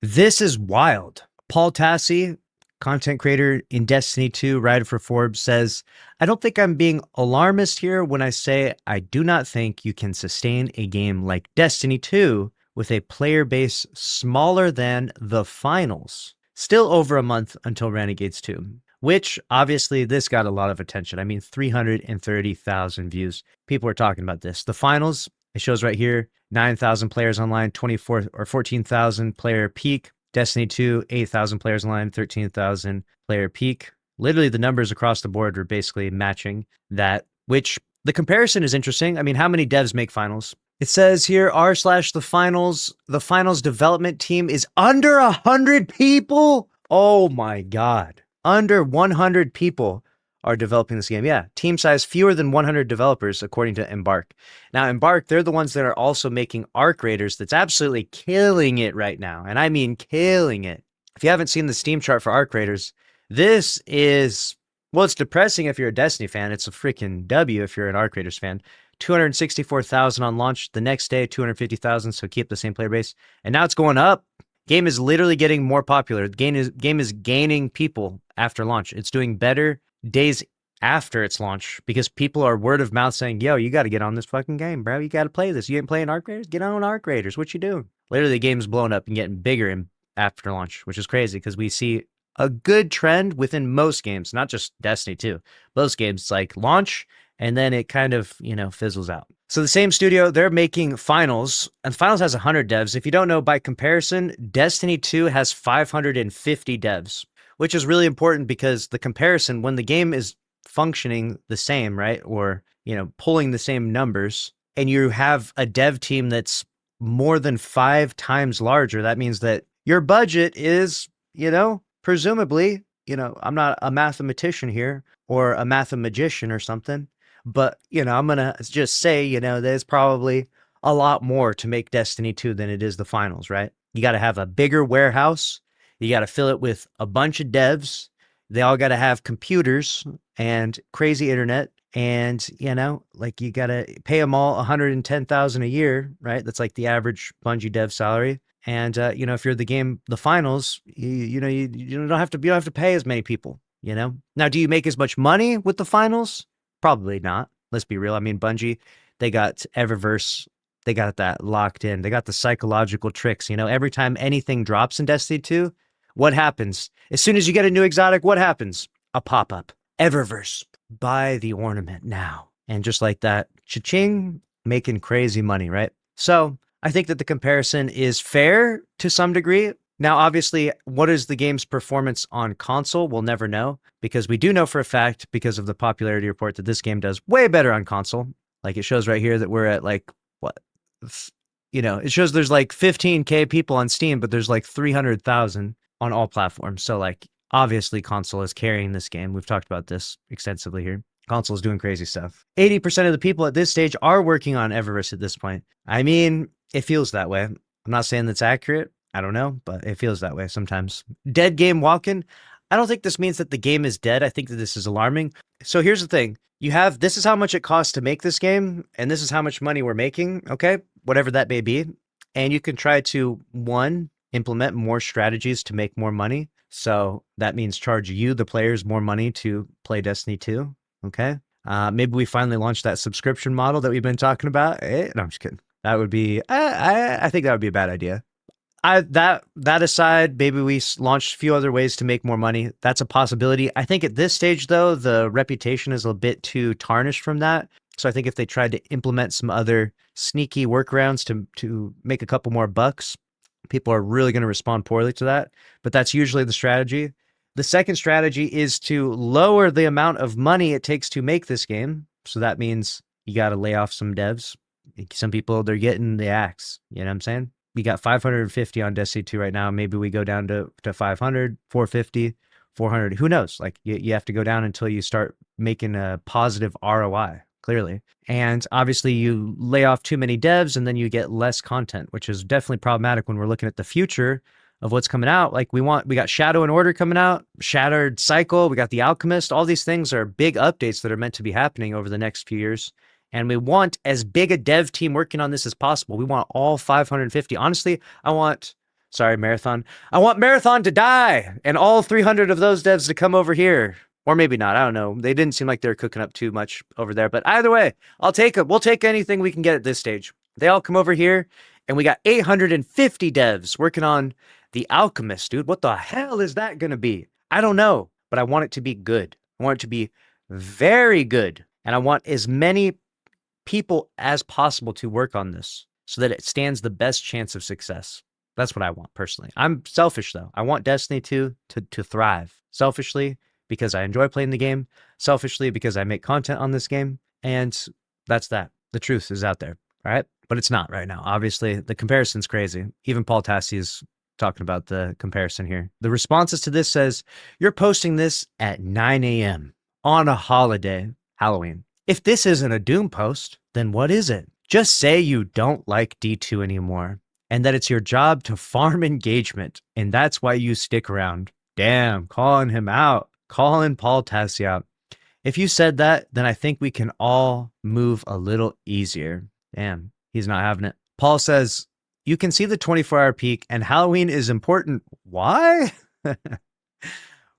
This is wild. Paul Tassi, content creator in Destiny 2, writer for Forbes, says, I don't think I'm being alarmist here when I say I do not think you can sustain a game like Destiny 2 with a player base smaller than the finals. Still over a month until Renegades 2, which obviously this got a lot of attention. I mean, 330,000 views. People are talking about this. The finals, it shows right here, 9,000 players online, 24 or 14,000 player peak. Destiny 2, 8,000 players online, 13,000 player peak. Literally, the numbers across the board are basically matching that, which the comparison is interesting. I mean, how many devs make finals? It says here, r/the finals development team is under 100 people. Oh my God. Under 100 people are developing this game. Yeah, team size fewer than 100 developers, according to Embark. Now, Embark, they're the ones that are also making Arc Raiders that's absolutely killing it right now. And I mean killing it. If you haven't seen the Steam chart for Arc Raiders, this is, well, it's depressing if you're a Destiny fan. It's a freaking W if you're an Arc Raiders fan. 264,000 on launch. The next day, 250,000, so keep the same player base. And now it's going up. Game is literally getting more popular. The game is gaining people after launch. It's doing better days after its launch because people are word of mouth saying, yo, you got to get on this fucking game, bro. You got to play this. You ain't playing Arc Raiders? Get on Arc Raiders. What you doing? Literally, the game's blown up and getting bigger after launch, which is crazy because we see a good trend within most games, not just Destiny 2. Most games, it's like launch and then it kind of, fizzles out. So the same studio, they're making Finals, and Finals has 100 devs. If you don't know, by comparison, Destiny 2 has 550 devs, which is really important because the comparison, when the game is functioning the same, right? Or, pulling the same numbers, and you have a dev team that's more than 5 times larger, that means that your budget is, presumably, I'm not a mathematician here or a mathemagician or something, but, I'm going to just say, there's probably a lot more to make Destiny 2 than it is the finals, right? You got to have a bigger warehouse. You got to fill it with a bunch of devs. They all got to have computers and crazy internet. And, you got to pay them all 110,000 a year, right? That's like the average Bungie dev salary. And, if you're the finals, you don't have to pay as many people, Now, do you make as much money with the finals? Probably not. Let's be real. I mean, Bungie, they got Eververse. They got that locked in. They got the psychological tricks. Every time anything drops in Destiny 2, what happens? As soon as you get a new exotic, what happens? A pop-up. Eververse. Buy the ornament now. And just like that, cha-ching, making crazy money, right? So I think that the comparison is fair to some degree. Now, obviously, what is the game's performance on console? We'll never know, because we do know for a fact, because of the popularity report, that this game does way better on console. Like it shows right here that we're at like, what? It shows there's like 15K people on Steam, but there's like 300,000 on all platforms. So like, obviously console is carrying this game. We've talked about this extensively here. Console is doing crazy stuff. 80% of the people at this stage are working on Eververse at this point. I mean, it feels that way. I'm not saying that's accurate. I don't know, but it feels that way sometimes. Dead game walking. I don't think this means that the game is dead. I think that this is alarming. So here's the thing. This is how much it costs to make this game, and this is how much money we're making, okay? Whatever that may be. And you can try to, one, implement more strategies to make more money. So that means charge you, the players, more money to play Destiny 2, okay? Maybe we finally launch that subscription model that we've been talking about. No, I'm just kidding. That would be, I think that would be a bad idea. That aside, maybe we launched a few other ways to make more money. That's a possibility. I think at this stage, though, the reputation is a bit too tarnished from that. So I think if they tried to implement some other sneaky workarounds to make a couple more bucks, people are really going to respond poorly to that. But that's usually the strategy. The second strategy is to lower the amount of money it takes to make this game. So that means you got to lay off some devs. Some people, they're getting the axe. You know what I'm saying? We got 550 on Destiny 2 right now. Maybe we go down to 500, 450, 400. Who knows? Like you have to go down until you start making a positive ROI, clearly. And obviously you lay off too many devs and then you get less content, which is definitely problematic when we're looking at the future of what's coming out. Like we got Shadow and Order coming out, Shattered Cycle, we got The Alchemist. All these things are big updates that are meant to be happening over the next few years. And we want as big a dev team working on this as possible. We want all 550. Honestly, I want Sorry, Marathon. I want Marathon to die and all 300 of those devs to come over here. Or maybe not. I don't know. They didn't seem like they're cooking up too much over there. But either way, I'll take it. We'll take anything we can get at this stage. They all come over here, and we got 850 devs working on The Alchemist, dude. What the hell is that going to be? I don't know, but I want it to be good. I want it to be very good. And I want as many people as possible to work on this so that it stands the best chance of success. That's what I want personally. I'm selfish though. I want Destiny 2 to thrive. Selfishly because I enjoy playing the game. Selfishly because I make content on this game. And that's that. The truth is out there. All right. But it's not right now. Obviously, the comparison's crazy. Even Paul Tassi is talking about the comparison here. The responses to this says, you're posting this at 9 a.m. on a holiday, Halloween. If this isn't a Doom post, then what is it? Just say you don't like D2 anymore and that it's your job to farm engagement and that's why you stick around. Damn, calling him out, calling Paul Tassi out. If you said that, then I think we can all move a little easier. Damn, he's not having it. Paul says, you can see the 24-hour peak and Halloween is important. Why?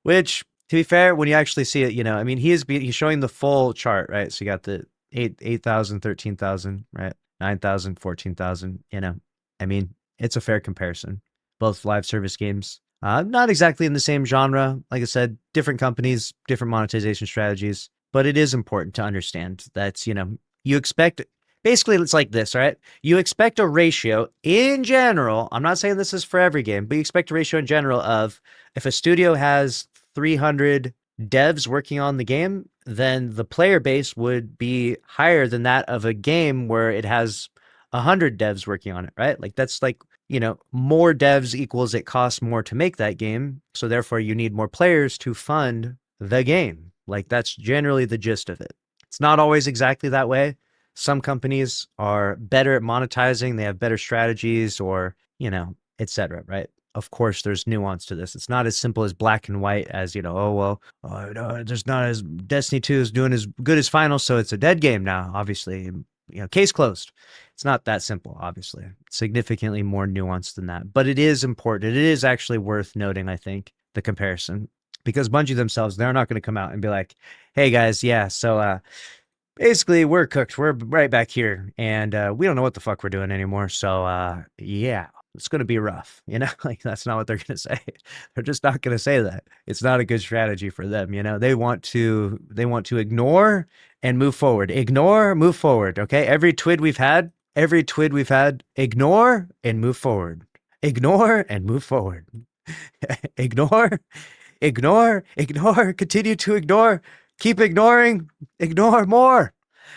Which, to be fair, when you actually see it, I mean, he's showing the full chart, right? So you got the 8,000, 13,000, right? 9,000, 14,000, I mean, it's a fair comparison. Both live service games, not exactly in the same genre. Like I said, different companies, different monetization strategies, but it is important to understand that, you expect, basically it's like this, right? You expect a ratio in general. I'm not saying this is for every game, but you expect a ratio in general of if a studio has 300 devs working on the game, then the player base would be higher than that of a game where it has 100 devs working on it, right? Like that's like, more devs equals it costs more to make that game. So therefore you need more players to fund the game. Like that's generally the gist of it. It's not always exactly that way. Some companies are better at monetizing. They have better strategies or, etc. Right? Of course, there's nuance to this. It's not as simple as black and white as, there's not as Destiny 2 is doing as good as Finals, so it's a dead game now, obviously. Case closed. It's not that simple, obviously. It's significantly more nuanced than that. But it is important. It is actually worth noting, I think, the comparison. Because Bungie themselves, they're not going to come out and be like, hey, guys, yeah, so basically, we're cooked. We're right back here. And we don't know what the fuck we're doing anymore. So, yeah. It's going to be rough, like that's not what they're going to say. They're just not going to say that. It's not a good strategy for them. They want to ignore and move forward, ignore, move forward. Okay. Every twid we've had, ignore and move forward, ignore and move forward, ignore, continue to ignore, keep ignoring, ignore more.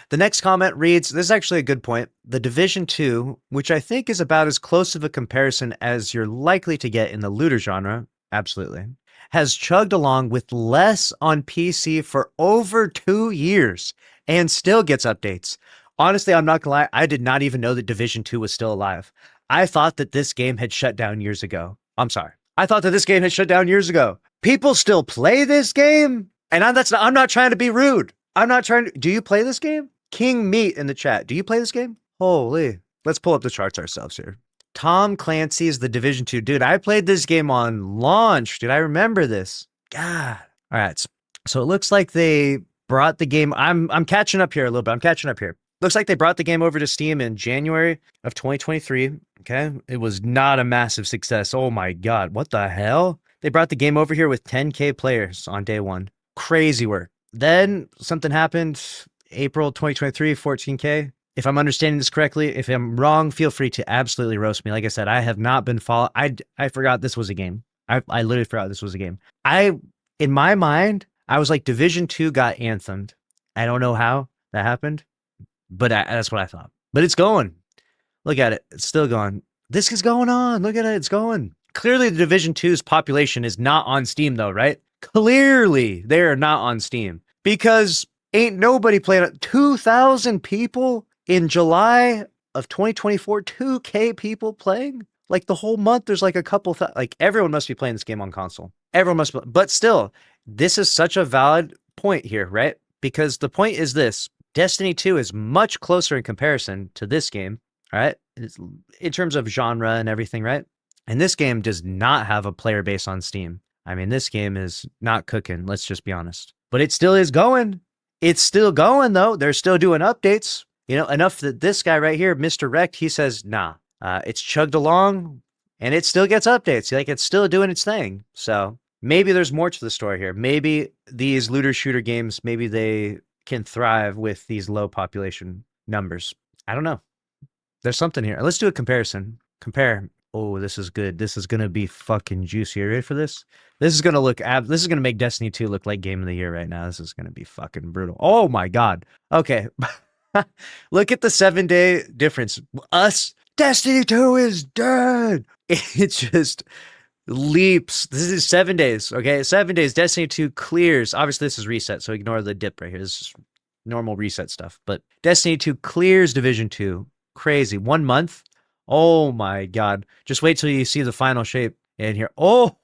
The next comment reads, this is actually a good point. The Division 2, which I think is about as close of a comparison as you're likely to get in the looter genre, absolutely, has chugged along with less on PC for over 2 years and still gets updates. Honestly, I'm not gonna lie, I did not even know that Division 2 was still alive. I thought that this game had shut down years ago. I'm sorry. I thought that this game had shut down years ago. People still play this game? And I'm not trying to be rude. Do you play this game? King Meat in the chat. Do you play this game? Holy. Let's pull up the charts ourselves here. Tom Clancy's The Division 2. Dude, I played this game on launch. Dude, I remember this. God. All right. So it looks like they brought the game. I'm catching up here a little bit. Looks like they brought the game over to Steam in January of 2023. Okay. It was not a massive success. Oh my God. What the hell? They brought the game over here with 10K players on day one. Crazy work. Then something happened. April 2023, 14K. If I'm understanding this correctly, if I'm wrong, feel free to absolutely roast me. Like I said, I have not been following. I forgot this was a game. I literally forgot this was a game. In my mind, I was like, Division 2 got anthemed. I don't know how that happened, but that's what I thought. But it's going. Look at it. It's still going. This is going on. Look at it. It's going. Clearly, the Division 2's population is not on Steam, though, right? Clearly, they are not on Steam because ain't nobody playing it. 2,000 people in July of 2024, 2K people playing? Like the whole month, there's like a couple, like everyone must be playing this game on console. Everyone must, but still, this is such a valid point here, right? Because the point is this, Destiny 2 is much closer in comparison to this game, all right? In terms of genre and everything, right? And this game does not have a player base on Steam. I mean, this game is not cooking, let's just be honest. But it still is going. It's still going, though. They're still doing updates. You know, enough that this guy right here, Mr. Wrecked, he says, nah, it's chugged along and it still gets updates. Like, it's still doing its thing. So maybe there's more to the story here. Maybe these looter shooter games, maybe they can thrive with these low population numbers. I don't know. There's something here. Let's do a comparison. Compare. Oh, this is good. This is gonna be fucking juicy. Are you ready for this? This is gonna this is gonna make Destiny 2 look like game of the year right now. This is gonna be fucking brutal. Oh my god. Okay. Look at the 7-day difference. Destiny 2 is dead. It just leaps. This is 7 days. Okay. 7 days. Destiny 2 clears. Obviously, this is reset, so ignore the dip right here. This is normal reset stuff. But Destiny 2 clears Division 2. Crazy. 1 month. Oh my god. Just wait till you see the final shape in here. Oh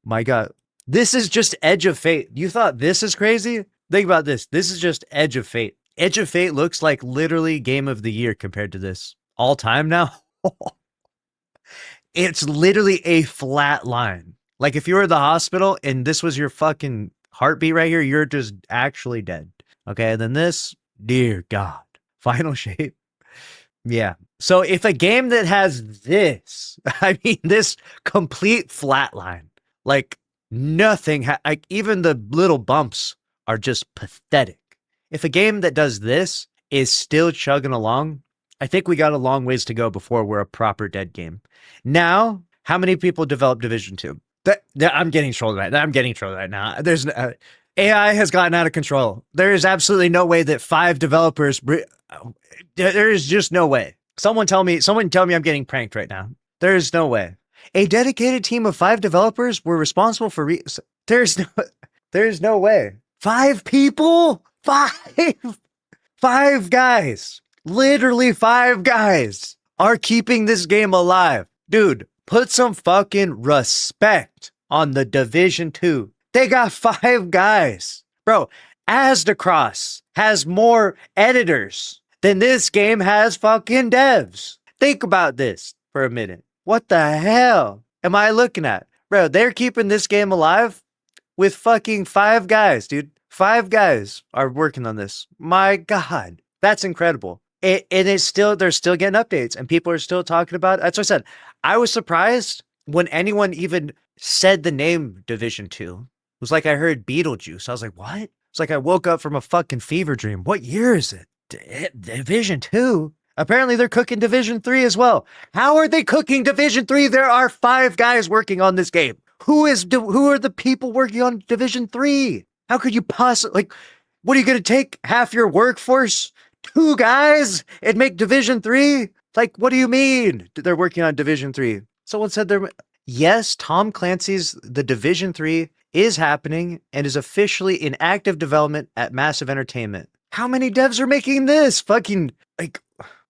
my god. This is just Edge of Fate. You thought this is crazy? Think about this. This is just Edge of Fate. Edge of Fate looks like literally game of the year compared to this. All time now? It's literally a flat line. Like if you were at the hospital and this was your fucking heartbeat right here, you're just actually dead. Okay, and then this, dear God. Final shape. Yeah. So if a game that has this, I mean, this complete flatline, like nothing, like even the little bumps are just pathetic. If a game that does this is still chugging along, I think we got a long ways to go before we're a proper dead game. Now, how many people develop Division 2? I'm getting trolled right now. I'm getting trolled right now. There's AI has gotten out of control. There is absolutely no way that 5 developers. There is just no way. Someone tell me I'm getting pranked right now. There is no way. A dedicated team of 5 developers were responsible for there's no way. 5 people? 5 guys. Literally 5 guys are keeping this game alive. Dude, put some fucking respect on the Division 2. They got 5 guys. Bro, Asdacross has more editors than this game has fucking devs. Think about this for a minute. What the hell am I looking at? Bro, they're keeping this game alive with fucking 5 guys, dude. 5 guys are working on this. My God, that's incredible. And they're still getting updates and people are still talking about it. That's what I said. I was surprised when anyone even said the name Division 2. It was like I heard Beetlejuice. I was like, what? It's like I woke up from a fucking fever dream. What year is it? Division 2? Apparently they're cooking Division 3 as well. How are they cooking Division 3? There are 5 guys working on this game. Who are the people working on Division 3? How could you possibly, like, what are you going to take half your workforce? 2 guys and make Division 3? Like, what do you mean they're working on Division 3? Someone said yes, Tom Clancy's The Division 3 is happening and is officially in active development at Massive Entertainment. How many devs are making this? Fucking, like,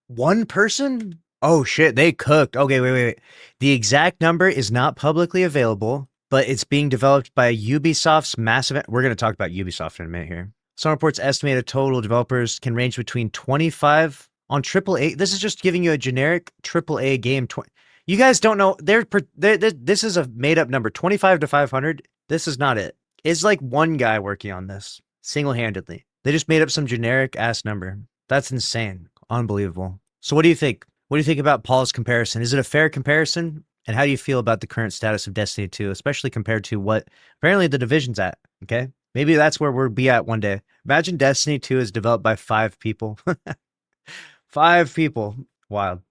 1 person? Oh shit, they cooked. Okay, wait. The exact number is not publicly available, but it's being developed by Ubisoft's Massive. We're going to talk about Ubisoft in a minute here. Some reports estimate a total developers can range between 25 on AAA. This is just giving you a generic AAA game. You guys don't know. This is a made-up number. 25 to 500. This is not it. It's like 1 guy working on this single-handedly. They just made up some generic-ass number. That's insane. Unbelievable. So what do you think? What do you think about Paul's comparison? Is it a fair comparison? And how do you feel about the current status of Destiny 2, especially compared to what apparently the Division's at? Okay? Maybe that's where we'll be at one day. Imagine Destiny 2 is developed by 5 people. 5 people. Wild.